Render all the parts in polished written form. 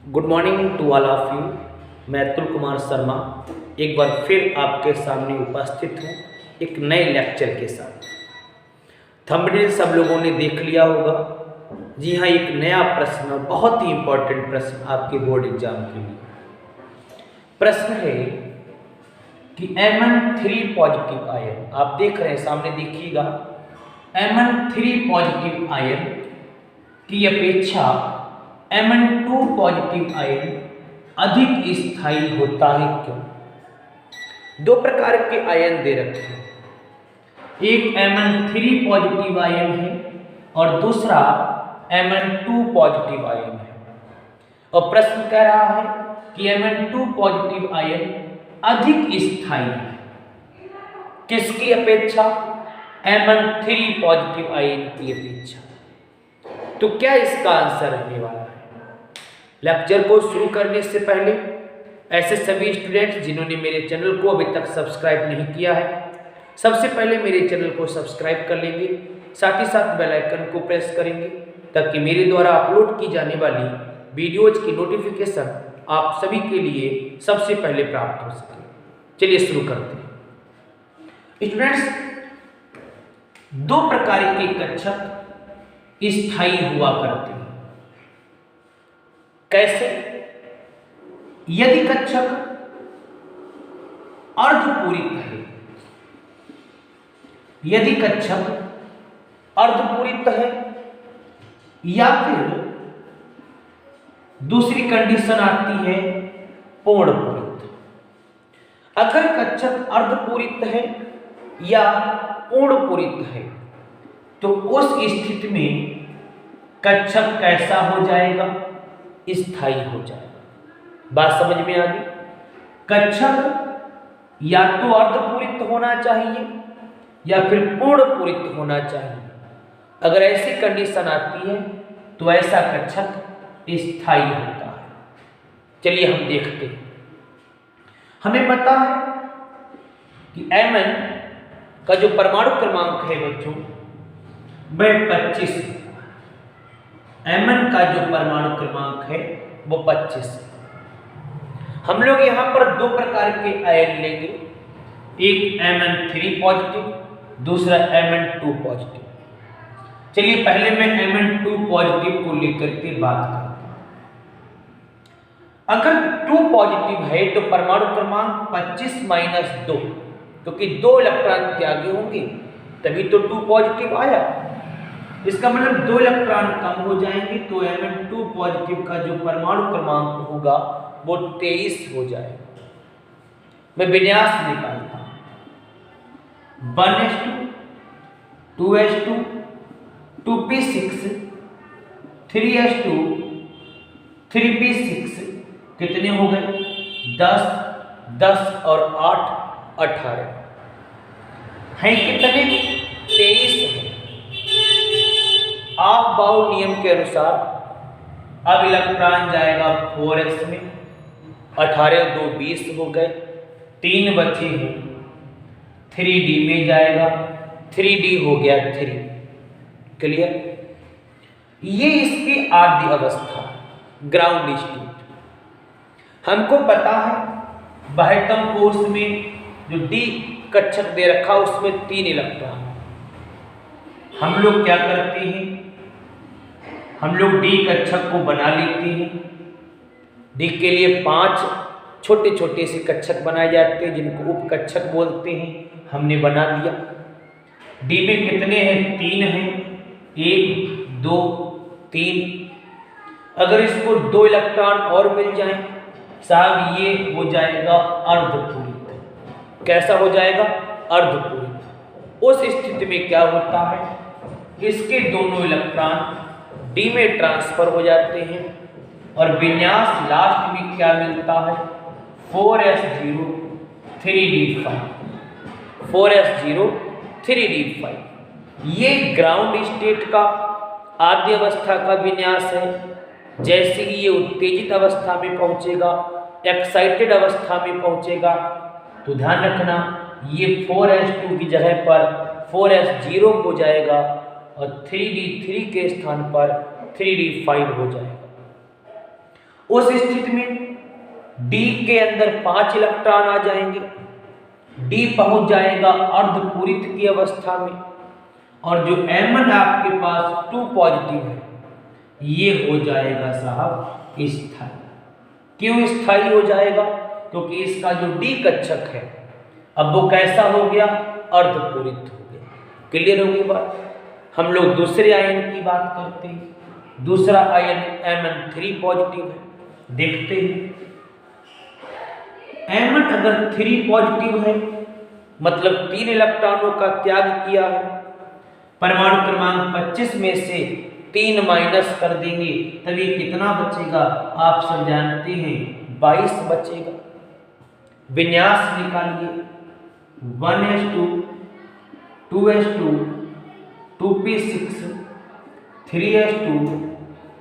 Good morning to all of you. मैं अतुल कुमार शर्मा एक बार फिर आपके सामने उपस्थित हूँ एक नए लेक्चर के साथ। थंबनेल सब लोगों ने देख लिया होगा। जी हाँ, एक नया प्रश्न, बहुत ही इम्पोर्टेंट प्रश्न आपके बोर्ड एग्जाम के लिए। प्रश्न है कि Mn3 पॉजिटिव आयन, आप देख रहे हैं सामने, देखिएगा। Mn3 पॉजिटिव आयन की अपेक्षा Mn2 पॉजिटिव आयन अधिक स्थायी होता है क्यों? दो प्रकार के आयन दे रखे हैं, एक Mn3 पॉजिटिव आयन है और दूसरा Mn2 पॉजिटिव आयन है। और प्रश्न कह रहा है कि Mn2 पॉजिटिव आयन अधिक स्थायी है किसकी अपेक्षा? Mn3 पॉजिटिव आयन की अपेक्षा। तो क्या इसका आंसर रहने वाला है? लेक्चर को शुरू करने से पहले ऐसे सभी स्टूडेंट्स जिन्होंने मेरे चैनल को अभी तक सब्सक्राइब नहीं किया है, सबसे पहले मेरे चैनल को सब्सक्राइब कर लेंगे, साथ ही साथ बेल आइकन को प्रेस करेंगे ताकि मेरे द्वारा अपलोड की जाने वाली वीडियोज की नोटिफिकेशन आप सभी के लिए सबसे पहले प्राप्त हो सके। चलिए शुरू करते हैं। स्टूडेंट्स, दो प्रकार के कक्षक स्थायी हुआ करते हैं। कैसे? यदि कक्षक अर्धपूरित है, यदि कक्षक अर्धपूरित है, या फिर दूसरी कंडीशन आती है पूर्णपूरित। अगर कक्षक अर्धपूरित है या पूर्णपूरित है तो उस स्थिति में कक्षक कैसा हो जाएगा? स्थायी हो जाएगा। बात समझ में आ गई? कक्षक या तो अर्धपूरित होना चाहिए या फिर पूर्णपूरित होना चाहिए। अगर ऐसी कंडीशन आती है तो ऐसा कक्षक स्थायी होता है। चलिए हम देखते हैं। हमें पता है कि Mn का जो परमाणु क्रमांक है बच्चों, वह 25 है। Mn का जो परमाणु क्रमांक है वो 25 है। हम लोग यहाँ पर दो प्रकार के आयन लेंगे, एक Mn3 पॉजिटिव, दूसरा Mn2 पॉजिटिव। चलिए पहले मैं Mn2 पॉजिटिव को लेकर के बात करता हूँ। अगर 2 पॉजिटिव है तो परमाणु क्रमांक 25-2, क्योंकि 2 इलेक्ट्रॉन त्यागे होंगे तभी तो 2 पॉजिटिव आया। इसका मतलब 2 इलेक्ट्रॉन कम हो जाएंगे तो Mn2 पॉजिटिव का जो परमाणु क्रमांक होगा वो 23 हो जाएगा। मैं विन्यास निकालता हूं, 1s2, 2s2, 2p6, 3s2, 3p6, कितने हो गए? 10, 10 और 8, 18 हैं। कितने? 23 हैं। ऑफ बाउ नियम के अनुसार अब इलेक्ट्रॉन जाएगा 4s में, 18 2 20 हो गए, 3 बचे हैं, 3d में जाएगा, 3d हो गया 3। क्लियर? ये इसकी आद्य अवस्था, ग्राउंड स्टेट। हमको पता है बाह्यतम कोर्स में जो d कक्षक दे रखा उसमें 3 इलेक्ट्रॉन। हम लोग क्या करते हैं? हम लोग d कक्षक को बना लेते हैं। d के लिए 5 छोटे छोटे से कक्षक बनाए जाते हैं जिनको उप कक्षक बोलते हैं। हमने बना दिया। d में कितने हैं? 3 हैं, 1 2 3। अगर इसको 2 इलेक्ट्रॉन और मिल जाएं साहब, ये हो जाएगा अर्धपूरित। कैसा हो जाएगा? अर्धपूरित। उस स्थिति में क्या होता है? इसके दोनों इलेक्ट्रॉन d में ट्रांसफर हो जाते हैं और विन्यास लास्ट में क्या मिलता है? 4s0 3d5, 4s0 3d5। ये ग्राउंड स्टेट का आद्य अवस्था का विन्यास है। जैसे ही ये उत्तेजित अवस्था में पहुंचेगा, एक्साइटेड अवस्था में पहुंचेगा, तो ध्यान रखना ये 4s2 की जगह पर 4s0 हो जाएगा और 3d3 के स्थान पर 3d5 हो जाएगा। उस स्थिति में डी के अंदर 5 इलेक्ट्रॉन आ जाएंगे, डी पहुंच जाएगा अर्धपूरित की अवस्था में, और जो Mn आपके पास 2 पॉजिटिव है ये हो जाएगा साहब स्थायी। क्यों स्थायी हो जाएगा? क्योंकि इसका जो डी कक्षक है अब वो कैसा हो गया? अर्धपूरित हो गया। क्लियर होगी बात? हम लोग दूसरे आयन की बात करते हैं। दूसरा आयन Mn3 पॉजिटिव है, देखते हैं। Mn अगर 3 पॉजिटिव है मतलब 3 इलेक्ट्रॉनों का त्याग किया है, परमाणु क्रमांक 25 में से 3 माइनस कर देंगे तभी कितना बचेगा? आप सब जानते हैं 22 बचेगा। विन्यास निकालिए 1s2 2s2 2p6 3s2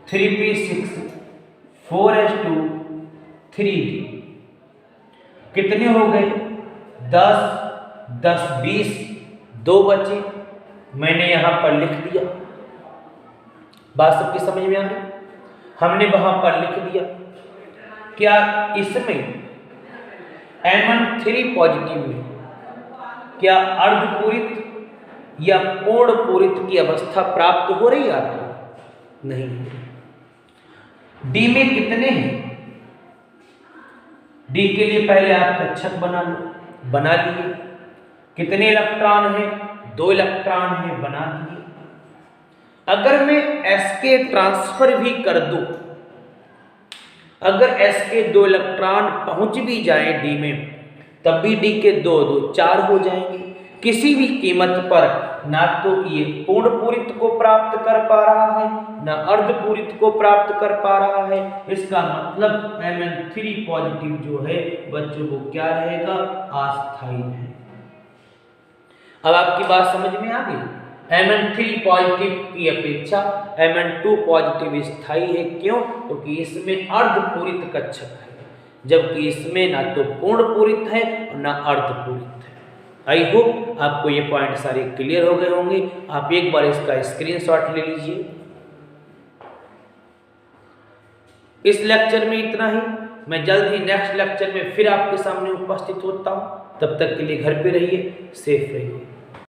3p6 4s2 3d। कितने हो गए? 10 10 20, 2 बचे। मैंने यहां पर लिख दिया। बात सबकी समझ में आ गई? हमने वहां पर लिख दिया। क्या इसमें Mn3 पॉजिटिव में क्या अर्धपूरित या पूर्ण पूरित की अवस्था प्राप्त हो रही है आपको? नहीं। डी में कितने हैं? डी के लिए पहले आप कक्षक बना लो। बना लिए। कितने इलेक्ट्रॉन हैं? 2 इलेक्ट्रॉन हैं, बना दिए। अगर मैं s के ट्रांसफर भी कर दूं, अगर s के 2 इलेक्ट्रॉन पहुंच भी जाए डी में, तब भी डी के 2 2 4 हो जाएंगे। किसी भी कीमत पर ना तो ये पूर्ण पूरित को प्राप्त कर पा रहा है ना अर्धपूरित को प्राप्त कर पा रहा है। इसका मतलब Mn3 पॉजिटिव जो है बच्चों वो क्या रहेगा? अस्थायी है। अब आपकी बात समझ में आ गई? Mn3 पॉजिटिव की अपेक्षा Mn2 पॉजिटिव स्थायी है। क्यों? क्योंकि इसमें अर्धपूरित कक्षक है, जबकि इसमें ना तो पूर्ण पूरित है और ना अर्धपूरित है। आई होप आपको ये पॉइंट सारे क्लियर हो गए होंगे। आप एक बार इसका स्क्रीनशॉट ले लीजिए। इस लेक्चर में इतना ही। मैं जल्द ही नेक्स्ट लेक्चर में फिर आपके सामने उपस्थित होता हूँ। तब तक के लिए घर पे रहिए, सेफ रहिए।